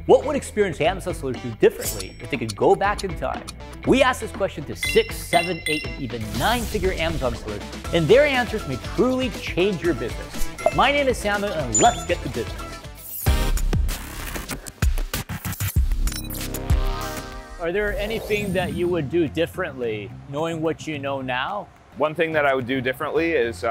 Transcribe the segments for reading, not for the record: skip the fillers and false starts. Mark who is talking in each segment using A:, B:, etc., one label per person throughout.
A: What would experienced Amazon sellers do differently if they could go back in time? We asked this question to 6, 7, 8, and even 9-figure Amazon sellers, and their answers may truly change your business. My name is Samuel, and let's get to business. Are there anything that you would do differently, knowing what you know now?
B: One thing that I would do differently is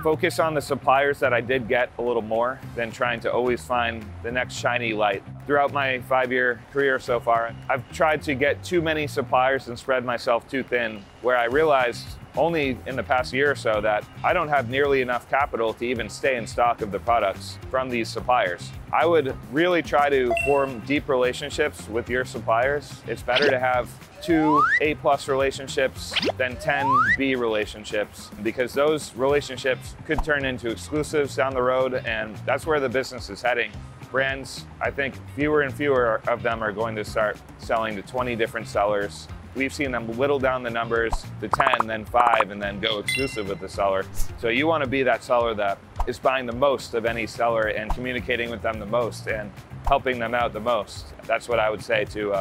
B: focus on the suppliers that I did get a little more than trying to always find the next shiny light. Throughout my 5-year career so far, I've tried to get too many suppliers and spread myself too thin, where I realized only in the past year or so that I don't have nearly enough capital to even stay in stock of the products from these suppliers. I would really try to form deep relationships with your suppliers. It's better to have 2 A+ relationships than 10 B relationships, because those relationships could turn into exclusives down the road, and that's where the business is heading. Brands, I think fewer and fewer of them are going to start selling to 20 different sellers. We've seen them whittle down the numbers to 10, then 5, and then go exclusive with the seller. So you want to be that seller that is buying the most of any seller and communicating with them the most and helping them out the most. That's what I would say to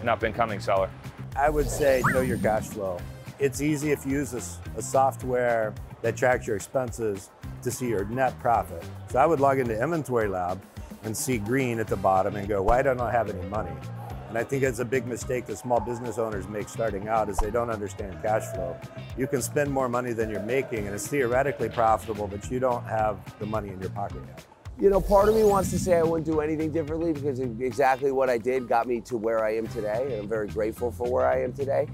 B: an up-and-coming seller.
C: I would say know your cash flow. It's easy if you use a software that tracks your expenses to see your net profit. So I would log into Inventory Lab and see green at the bottom and go, why don't I have any money? And I think it's a big mistake that small business owners make starting out, is they don't understand cash flow. You can spend more money than you're making, and it's theoretically profitable, but you don't have the money in your pocket yet.
D: You know, part of me wants to say I wouldn't do anything differently, because exactly what I did got me to where I am today, and I'm very grateful for where I am today.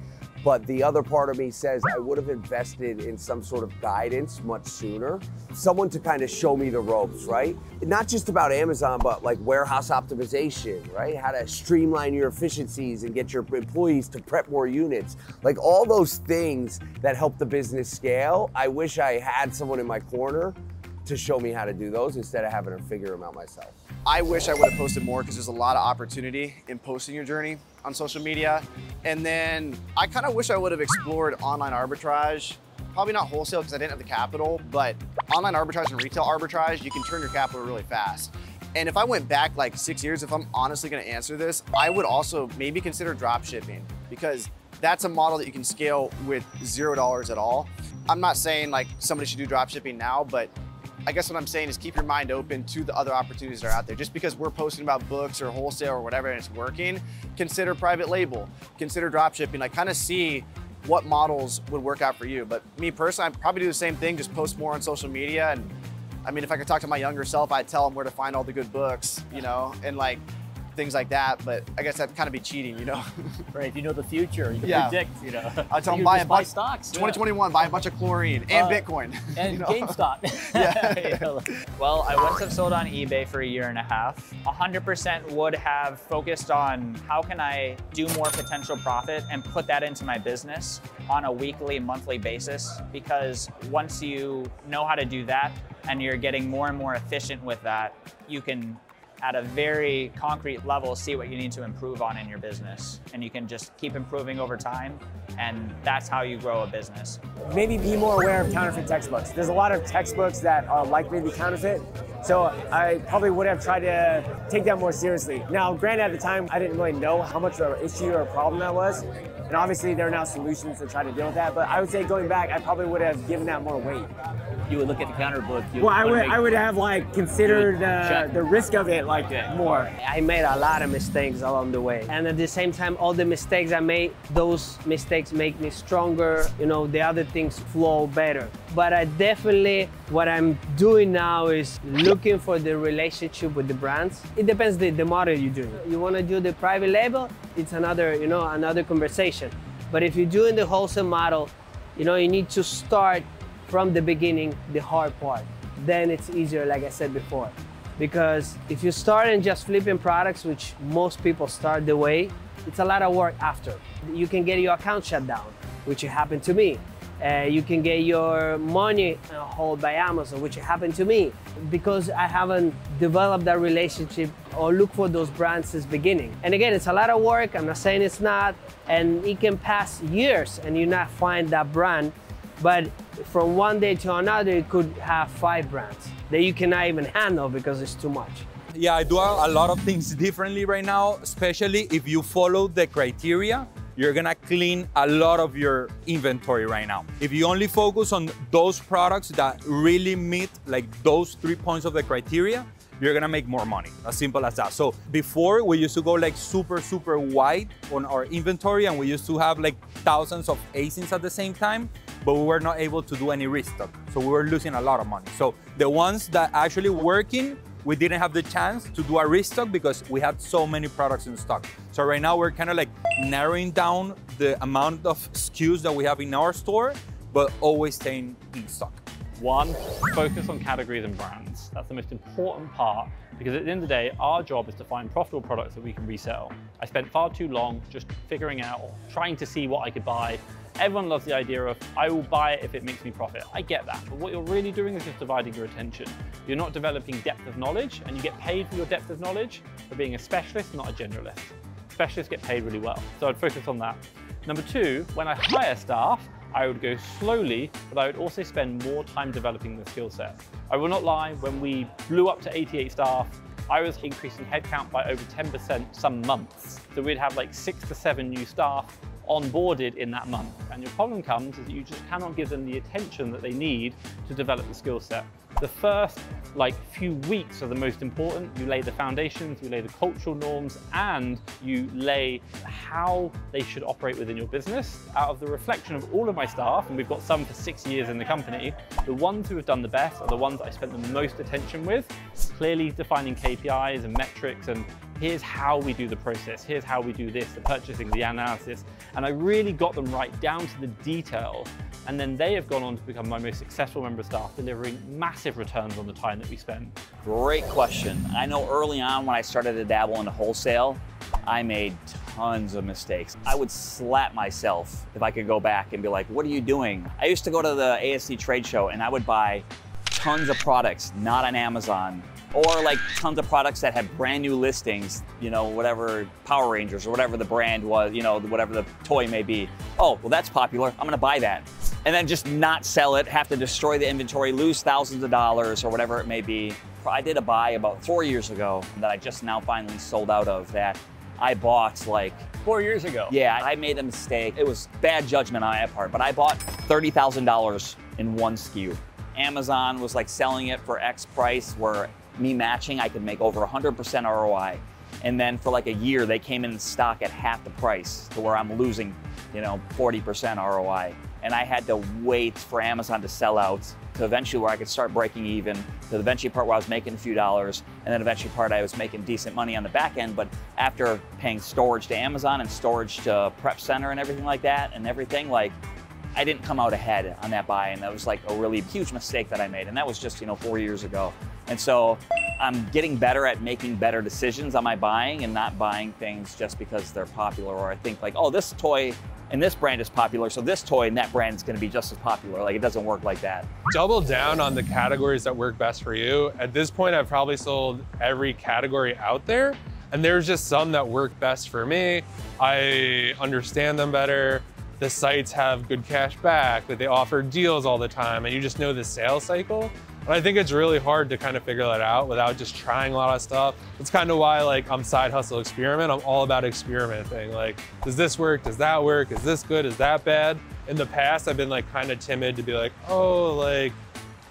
D: But the other part of me says I would have invested in some sort of guidance much sooner. Someone to kind of show me the ropes, right? Not just about Amazon, but like warehouse optimization, right? How to streamline your efficiencies and get your employees to prep more units. Like all those things that help the business scale. I wish I had someone in my corner to show me how to do those instead of having to figure them out myself.
E: I wish I would have posted more, because there's a lot of opportunity in posting your journey on social media. And then I kind of wish I would have explored online arbitrage. Probably not wholesale because I didn't have the capital, but online arbitrage and retail arbitrage, you can turn your capital really fast. And if I went back like 6 years, if I'm honestly gonna answer this, I would also maybe consider drop shipping, because that's a model that you can scale with $0 at all. I'm not saying like somebody should do drop shipping now, but I guess what I'm saying is keep your mind open to the other opportunities that are out there. Just because we're posting about books or wholesale or whatever and it's working, consider private label, consider drop shipping, like kind of see what models would work out for you. But me personally, I'd probably do the same thing, just post more on social media. And I mean, if I could talk to my younger self, I'd tell them where to find all the good books, you know, and like things like that. But I guess that'd kind of be cheating, you know?
A: Right, you know the future, you can predict, you know.
E: I'll tell them buy stocks. 2021, buy a bunch of chlorine and Bitcoin.
A: And you know? GameStop.
F: Well, I wouldn't have sold on eBay for 1.5 years. 100% would have focused on how can I do more potential profit and put that into my business on a weekly, monthly basis. Because once you know how to do that and you're getting more and more efficient with that, you can at a very concrete level, see what you need to improve on in your business. And you can just keep improving over time, and that's how you grow a business.
G: Maybe be more aware of counterfeit textbooks. There's a lot of textbooks that are likely to be counterfeit, so I probably would have tried to take that more seriously. Now, granted, at the time, I didn't really know how much of an issue or a problem that was, and obviously there are now solutions to try to deal with that, but I would say going back, I probably would have given that more weight.
A: You would look at the counter book.
G: Well, I would have like considered the risk of it like more.
H: I made a lot of mistakes along the way, and at the same time, all the mistakes I made, those mistakes make me stronger. You know, the other things flow better. But I definitely, what I'm doing now is looking for the relationship with the brands. It depends the model you're doing. You want to do the private label, it's another, you know, another conversation. But if you're doing the wholesale model, you know, you need to start from the beginning, the hard part. Then it's easier, like I said before. Because if you start and just flipping products, which most people start the way, it's a lot of work after. You can get your account shut down, which happened to me. You can get your money held by Amazon, which happened to me, because I haven't developed that relationship or look for those brands since beginning. And again, it's a lot of work. I'm not saying it's not, and it can pass years and you not find that brand. But from one day to another, you could have 5 brands that you cannot even handle because it's too much.
I: Yeah, I do a lot of things differently right now, especially if you follow the criteria. You're gonna clean a lot of your inventory right now. If you only focus on those products that really meet like those 3 points of the criteria, you're gonna make more money, as simple as that. So before we used to go like super wide on our inventory, and we used to have like thousands of ASINS at the same time, but we were not able to do any restock. So we were losing a lot of money. So the ones that actually working, we didn't have the chance to do a restock because we had so many products in stock. So right now we're kind of like narrowing down the amount of SKUs that we have in our store, but always staying in stock.
J: One, focus on categories and brands. That's the most important part, because at the end of the day, our job is to find profitable products that we can resell. I spent far too long just figuring out, or trying to see what I could buy. Everyone loves the idea of, I will buy it if it makes me profit. I get that, but what you're really doing is just dividing your attention. You're not developing depth of knowledge, and you get paid for your depth of knowledge for being a specialist, not a generalist. Specialists get paid really well, so I'd focus on that. Number two, when I hire staff, I would go slowly, but I would also spend more time developing the skill set. I will not lie, when we blew up to 88 staff, I was increasing headcount by over 10% some months. So we'd have like 6 to 7 new staff onboarded in that month. And your problem comes is that you just cannot give them the attention that they need to develop the skill set. The first few weeks are the most important. You lay the foundations, you lay the cultural norms, and you lay how they should operate within your business. Out of the reflection of all of my staff, and we've got some for 6 years in the company, the ones who have done the best are the ones I spent the most attention with, clearly defining KPIs and metrics, and here's how we do the process, here's how we do this, the purchasing, the analysis, and I really got them right down to the detail. And then they have gone on to become my most successful member of staff, delivering massive returns on the time that we spend.
A: Great question. I know early on when I started to dabble into wholesale, I made tons of mistakes. I would slap myself if I could go back and be like, what are you doing? I used to go to the ASC trade show and I would buy tons of products, not on Amazon, or like tons of products that had brand new listings, you know, whatever Power Rangers or whatever the brand was, you know, whatever the toy may be. Oh, well, that's popular, I'm gonna buy that. And then just not sell it, have to destroy the inventory, lose thousands of dollars or whatever it may be. I did a buy about 4 years ago that I just now finally sold out of that I bought like
J: 4 years ago.
A: Yeah, I made a mistake. It was bad judgment on my part, but I bought $30,000 in one SKU. Amazon was like selling it for X price, where me matching, I could make over 100% ROI. And then for like a year, they came in stock at half the price to where I'm losing, you know, 40% ROI. And I had to wait for Amazon to sell out to eventually where I could start breaking even, to the eventually part where I was making a few dollars, and then eventually part I was making decent money on the back end. But after paying storage to Amazon and storage to Prep Center and everything like that and everything, like I didn't come out ahead on that buy, and that was like a really huge mistake that I made. And that was just, you know, 4 years ago. And so I'm getting better at making better decisions on my buying and not buying things just because they're popular, or I think like, oh, this toy and this brand is popular, so this toy and that brand is gonna be just as popular. Like, it doesn't work like that.
K: Double down on the categories that work best for you. At this point, I've probably sold every category out there, and there's just some that work best for me. I understand them better. The sites have good cash back, that they offer deals all the time, and you just know the sales cycle. And I think it's really hard to kind of figure that out without just trying a lot of stuff. It's kind of why like I'm Side Hustle Experiment. I'm all about experimenting. Like, does this work? Does that work? Is this good? Is that bad? In the past, I've been like kind of timid to be like, oh, like,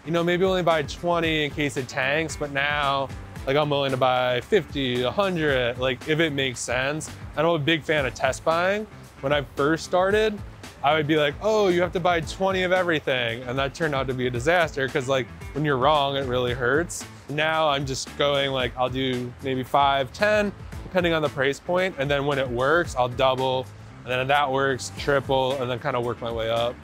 K: you know, maybe only buy 20 in case it tanks. But now, like, I'm willing to buy 50, 100, like if it makes sense. And I'm a big fan of test buying. When I first started, I would be like, oh, you have to buy 20 of everything. And that turned out to be a disaster, because like when you're wrong, it really hurts. Now I'm just going like, I'll do maybe 5, 10, depending on the price point. And then when it works, I'll double. And then if that works, triple, and then kind of work my way up.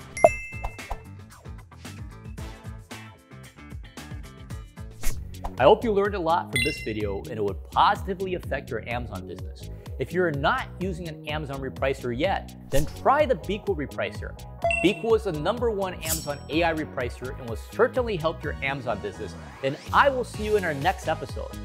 A: I hope you learned a lot from this video and it would positively affect your Amazon business. If you're not using an Amazon repricer yet, then try the BQool repricer. BQool is the #1 Amazon AI repricer and will certainly help your Amazon business. And I will see you in our next episode.